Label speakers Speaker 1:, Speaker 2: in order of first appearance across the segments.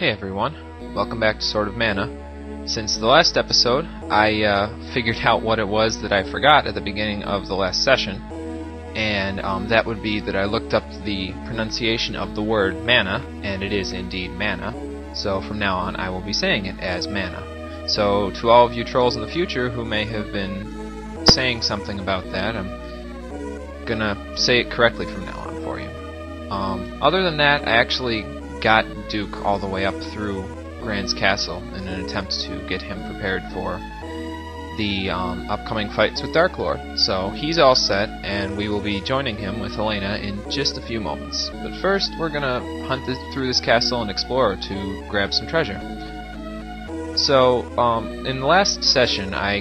Speaker 1: Hey everyone, welcome back to Sword of Mana. Since the last episode, I figured out what it was that I forgot at the beginning of the last session, and that would be that I looked up the pronunciation of the word mana, and it is indeed mana, so from now on I will be saying it as mana. So to all of you trolls in the future who may have been saying something about that, I'm gonna say it correctly from now on for you. Other than that, I actually got Duke all the way up through Grand's castle in an attempt to get him prepared for the upcoming fights with Dark Lord. So he's all set, and we will be joining him with Helena in just a few moments. But first, we're gonna hunt through this castle and explore to grab some treasure. So, in the last session, I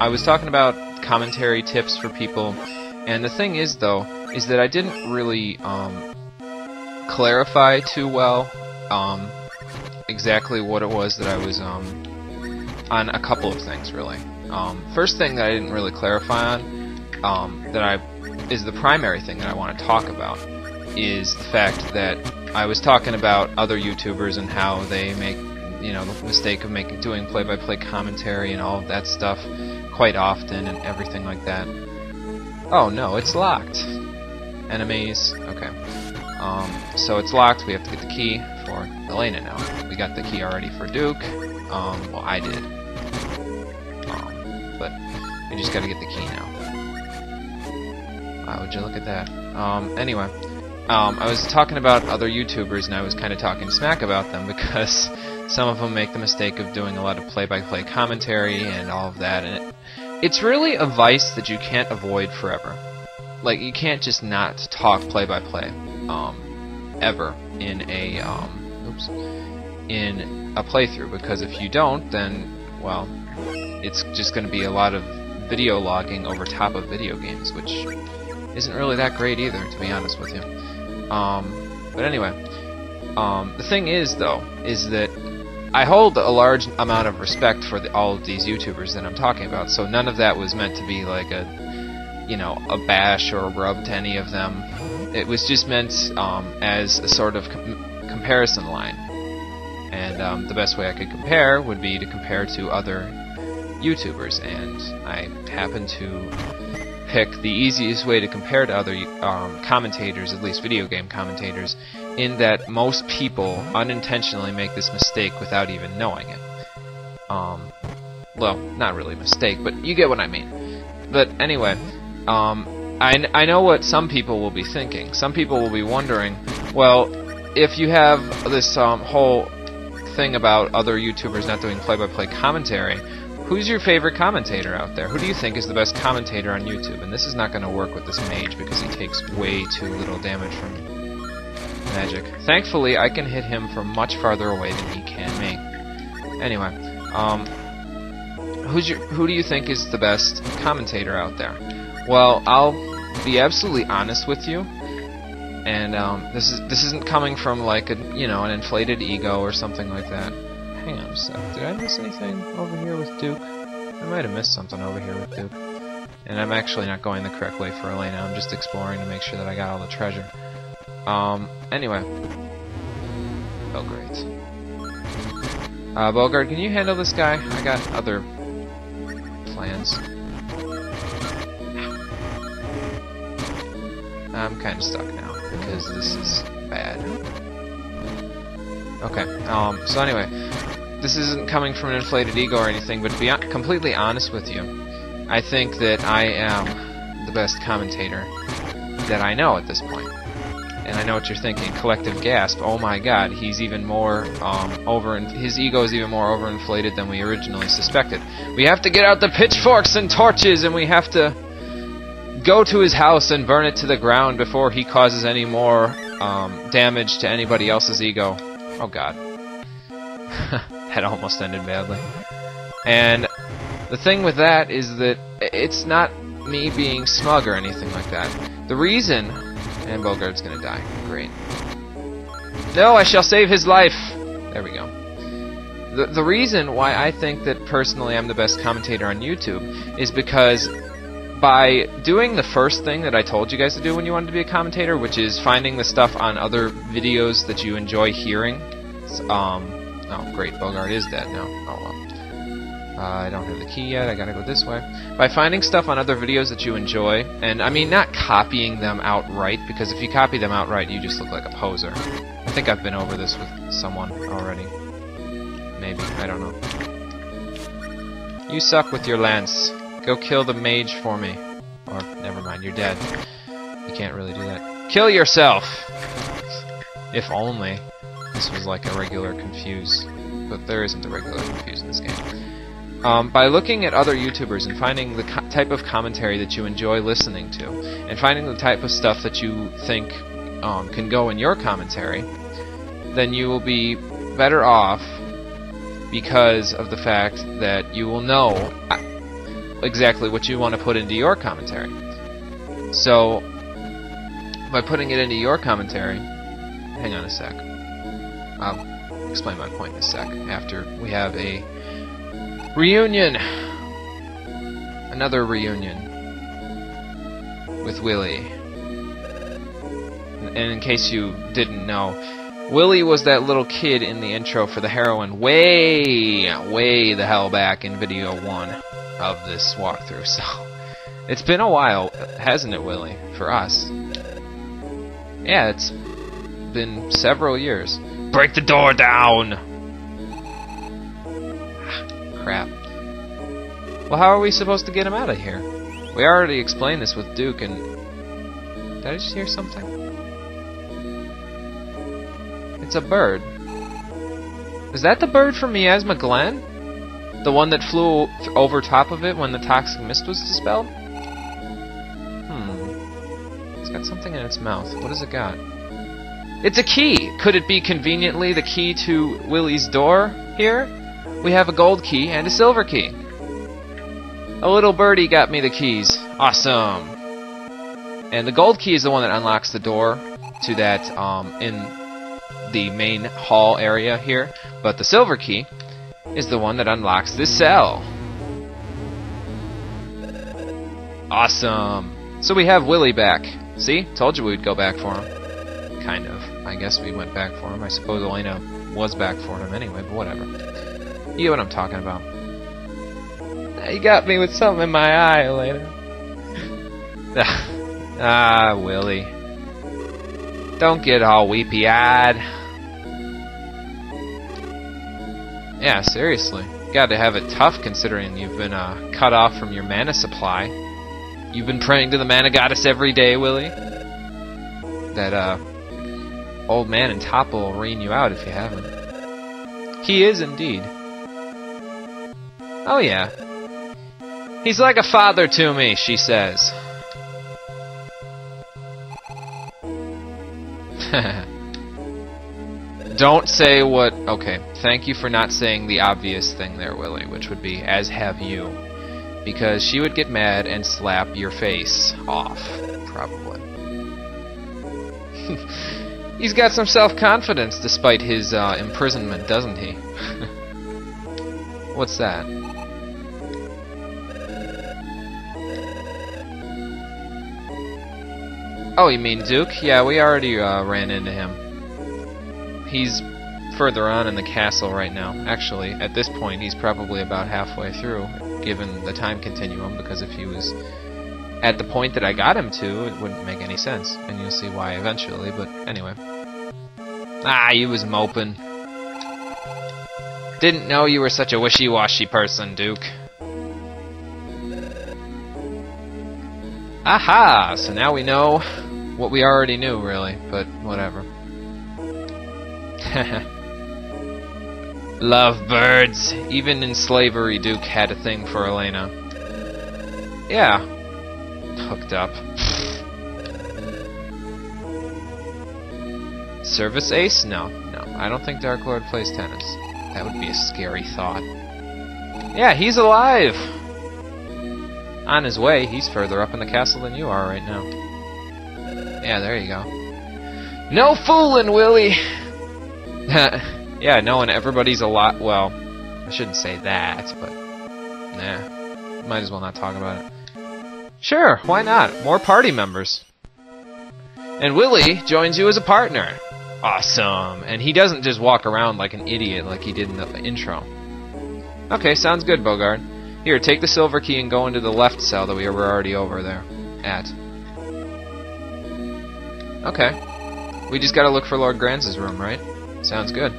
Speaker 1: was talking about commentary tips for people, and the thing is, though, is that I didn't really clarify too well exactly what it was that I was on a couple of things, really. First thing that I didn't really clarify on is the primary thing that I want to talk about is the fact that I was talking about other YouTubers and how they make, you know, the mistake of doing play-by-play commentary and all of that stuff quite often and everything like that. Oh no, it's locked. Enemies. Okay. So it's locked. We have to get the key for Helena now. We got the key already for Duke. Well, I did. But we just got to get the key now. Wow, would you look at that? Anyway, I was talking about other YouTubers, and I was kind of talking smack about them because some of them make the mistake of doing a lot of play-by-play commentary and all of that, and it's really a vice that you can't avoid forever. Like, you can't just not talk play-by-play, ever in a playthrough, because if you don't, then, well, it's just going to be a lot of video logging over top of video games, which isn't really that great either, to be honest with you. But anyway, the thing is, though, is that I hold a large amount of respect for all of these YouTubers that I'm talking about, so none of that was meant to be like a bash or a rub to any of them. It was just meant as a sort of comparison line. And the best way I could compare would be to compare to other YouTubers, and I happen to pick the easiest way to compare to other commentators, at least video game commentators, in that most people unintentionally make this mistake without even knowing it. Well, not really a mistake, but you get what I mean. But anyway, I know what some people will be thinking. Some people will be wondering, well, if you have this whole thing about other YouTubers not doing play-by-play commentary, who's your favorite commentator out there? Who do you think is the best commentator on YouTube? And this is not going to work with this mage because he takes way too little damage from magic. Thankfully, I can hit him from much farther away than he can me. Anyway, who do you think is the best commentator out there? Well, I'll be absolutely honest with you, and this isn't coming from like an inflated ego or something like that. Hang on a sec. Did I miss anything over here with Duke? I might have missed something over here with Duke. And I'm actually not going the correct way for Elena. I'm just exploring to make sure that I got all the treasure. Anyway. Oh, great. Bogart, can you handle this guy? I got other plans. I'm kind of stuck now, because this is bad. Okay, so anyway, this isn't coming from an inflated ego or anything, but to be completely honest with you, I think that I am the best commentator that I know at this point. And I know what you're thinking, collective gasp, oh my god, he's even more his ego is even more overinflated than we originally suspected. We have to get out the pitchforks and torches, and we have to go to his house and burn it to the ground before he causes any more damage to anybody else's ego. Oh god. That almost ended badly. And the thing with that is that it's not me being smug or anything like that. The reason... And Bogart's gonna die. Great. No, I shall save his life! There we go. The reason why I think that personally I'm the best commentator on YouTube is because by doing the first thing that I told you guys to do when you wanted to be a commentator, which is finding the stuff on other videos that you enjoy hearing, Oh, great, Bogart is dead now. Oh well. I don't have the key yet, I gotta go this way. By finding stuff on other videos that you enjoy, and I mean not copying them outright, because if you copy them outright, you just look like a poser. I think I've been over this with someone already. Maybe, I don't know. You suck with your lance. Go kill the mage for me. Or, never mind, you're dead. You can't really do that. Kill yourself! If only this was like a regular confuse. But there isn't a regular confuse in this game. By looking at other YouTubers and finding the type of commentary that you enjoy listening to, and finding the type of stuff that you think can go in your commentary, then you will be better off because of the fact that you will know exactly what you want to put into your commentary. So, by putting it into your commentary, hang on a sec. I'll explain my point in a sec after we have a reunion! Another reunion with Willie. And in case you didn't know, Willie was that little kid in the intro for the heroine way the hell back in video 1 of this walkthrough. So, it's been a while, hasn't it, Willie? For us. Yeah, it's been several years. Break the door down! Crap. Well, how are we supposed to get him out of here? We already explained this with Duke, and... Did I just hear something? It's a bird. Is that the bird from Miasma Glen? The one that flew over top of it when the toxic mist was dispelled? It's got something in its mouth. What has it got? It's a key! Could it be conveniently the key to Willie's door here? We have a gold key and a silver key. A little birdie got me the keys. Awesome! And the gold key is the one that unlocks the door to that, in the main hall area here. But the silver key is the one that unlocks this cell. Awesome! So we have Willie back. See? Told you we'd go back for him. Kind of. I guess we went back for him. I suppose Elena was back for him anyway, but whatever. You know what I'm talking about. You got me with something in my eye, Elena. Ah, Willie. Don't get all weepy-eyed. Yeah, seriously. Got to have it tough considering you've been cut off from your mana supply. You've been praying to the mana goddess every day, Willie. That old man in Topple will rein you out if you haven't. He is indeed. Oh yeah. He's like a father to me, she says. Don't say what... Okay, thank you for not saying the obvious thing there, Willie, which would be, as have you. Because she would get mad and slap your face off, probably. He's got some self-confidence despite his imprisonment, doesn't he? What's that? Oh, you mean Duke? Yeah, we already ran into him. He's further on in the castle right now. Actually, at this point, he's probably about halfway through, given the time continuum, because if he was at the point that I got him to, it wouldn't make any sense. And you'll see why eventually, but anyway. Ah, you was moping. Didn't know you were such a wishy-washy person, Duke. Aha! So now we know what we already knew, really, but whatever. Love birds. Even in slavery, Duke had a thing for Elena. Yeah. Hooked up. Service ace? No. No. I don't think Dark Lord plays tennis. That would be a scary thought. Yeah, he's alive! On his way. He's further up in the castle than you are right now. Yeah, there you go. No fooling, Willie! Yeah, knowing everybody's a lot... Well, I shouldn't say that, but... Nah. Might as well not talk about it. Sure, why not? More party members. And Willie joins you as a partner. Awesome! And he doesn't just walk around like an idiot like he did in the intro. Okay, sounds good, Bogard. Here, take the silver key and go into the left cell that we were already over there at. Okay. We just gotta look for Lord Granz's room, right? Sounds good.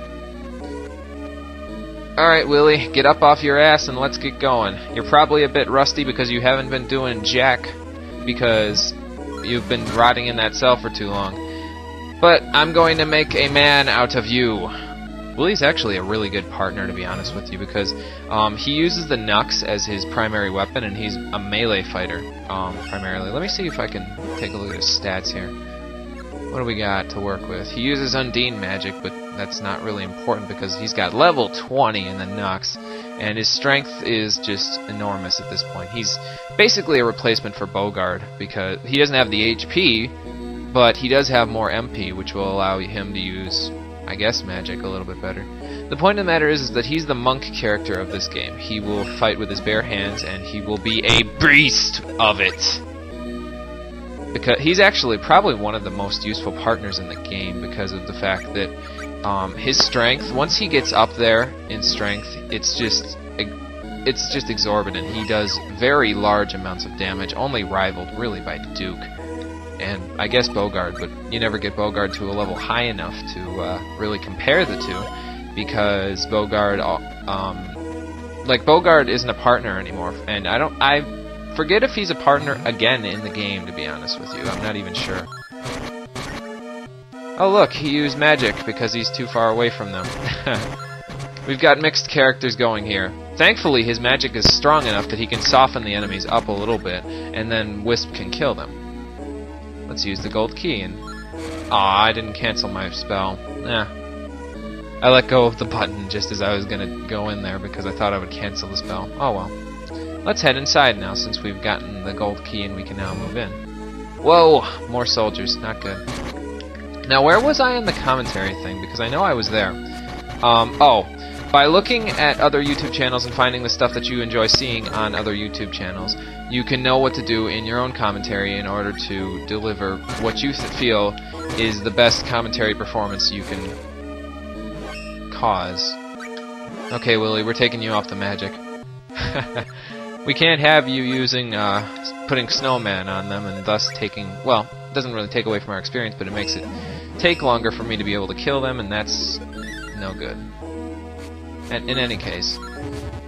Speaker 1: Alright, Willie, get up off your ass and let's get going. You're probably a bit rusty because you haven't been doing jack because you've been rotting in that cell for too long. But I'm going to make a man out of you. Willie's actually a really good partner, to be honest with you, because he uses the Nux as his primary weapon, and he's a melee fighter, primarily. Let me see if I can take a look at his stats here. What do we got to work with? He uses Undine magic, but that's not really important because he's got level 20 in the Nux, and his strength is just enormous at this point. He's basically a replacement for Bogard because he doesn't have the HP, but he does have more MP, which will allow him to use, I guess, magic a little bit better. The point of the matter is that he's the monk character of this game. He will fight with his bare hands, and he will be a beast of it. Because he's actually probably one of the most useful partners in the game because of the fact that his strength, once he gets up there in strength, it's just exorbitant. He does very large amounts of damage, only rivaled really by Duke and I guess Bogard, but you never get Bogard to a level high enough to really compare the two, because Bogard, like Bogard isn't a partner anymore, and I forget if he's a partner again in the game, to be honest with you. I'm not even sure. Oh look, he used magic because he's too far away from them. We've got mixed characters going here. Thankfully, his magic is strong enough that he can soften the enemies up a little bit, and then Wisp can kill them. Let's use the gold key, and... Aw, I didn't cancel my spell. I let go of the button just as I was gonna go in there because I thought I would cancel the spell. Oh well. Let's head inside now, since we've gotten the gold key and we can now move in. Whoa! More soldiers. Not good. Now, where was I in the commentary thing? Because I know I was there. By looking at other YouTube channels and finding the stuff that you enjoy seeing on other YouTube channels, you can know what to do in your own commentary in order to deliver what you feel is the best commentary performance you can cause. Okay, Willie, we're taking you off the magic. We can't have you using, putting snowman on them and thus taking, well, it doesn't really take away from our experience, but it makes it take longer for me to be able to kill them, and that's no good. And in any case,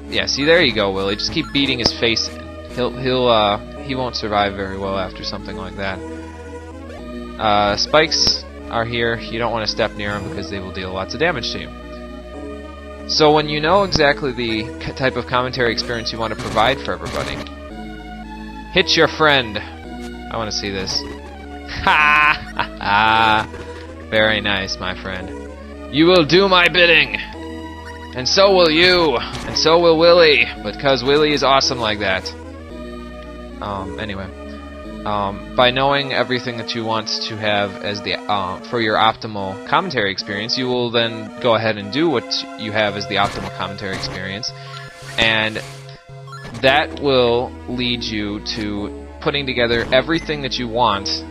Speaker 1: yeah, see, there you go, Willie. Just keep beating his face in. He won't survive very well after something like that. Spikes are here. You don't want to step near them because they will deal lots of damage to you. So when you know exactly the type of commentary experience you want to provide for everybody, hit your friend. I want to see this. Ha ha ha! Very nice, my friend. You will do my bidding, and so will you, and so will Willie, because Willie is awesome like that. Anyway, by knowing everything that you want to have as the for your optimal commentary experience, you will then go ahead and do what you have as the optimal commentary experience, and that will lead you to putting together everything that you want,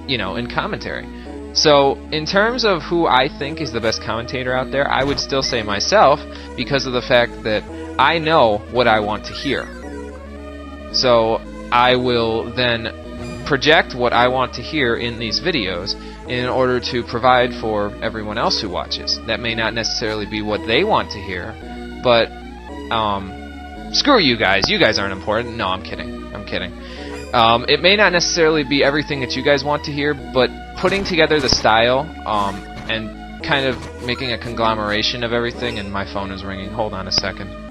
Speaker 1: you know, in commentary. So, in terms of who I think is the best commentator out there, I would still say myself, because of the fact that I know what I want to hear. So, I will then project what I want to hear in these videos in order to provide for everyone else who watches. That may not necessarily be what they want to hear, but, screw you guys. You guys aren't important. No, I'm kidding. I'm kidding. It may not necessarily be everything that you guys want to hear, but putting together the style, and kind of making a conglomeration of everything, and my phone is ringing. Hold on a second.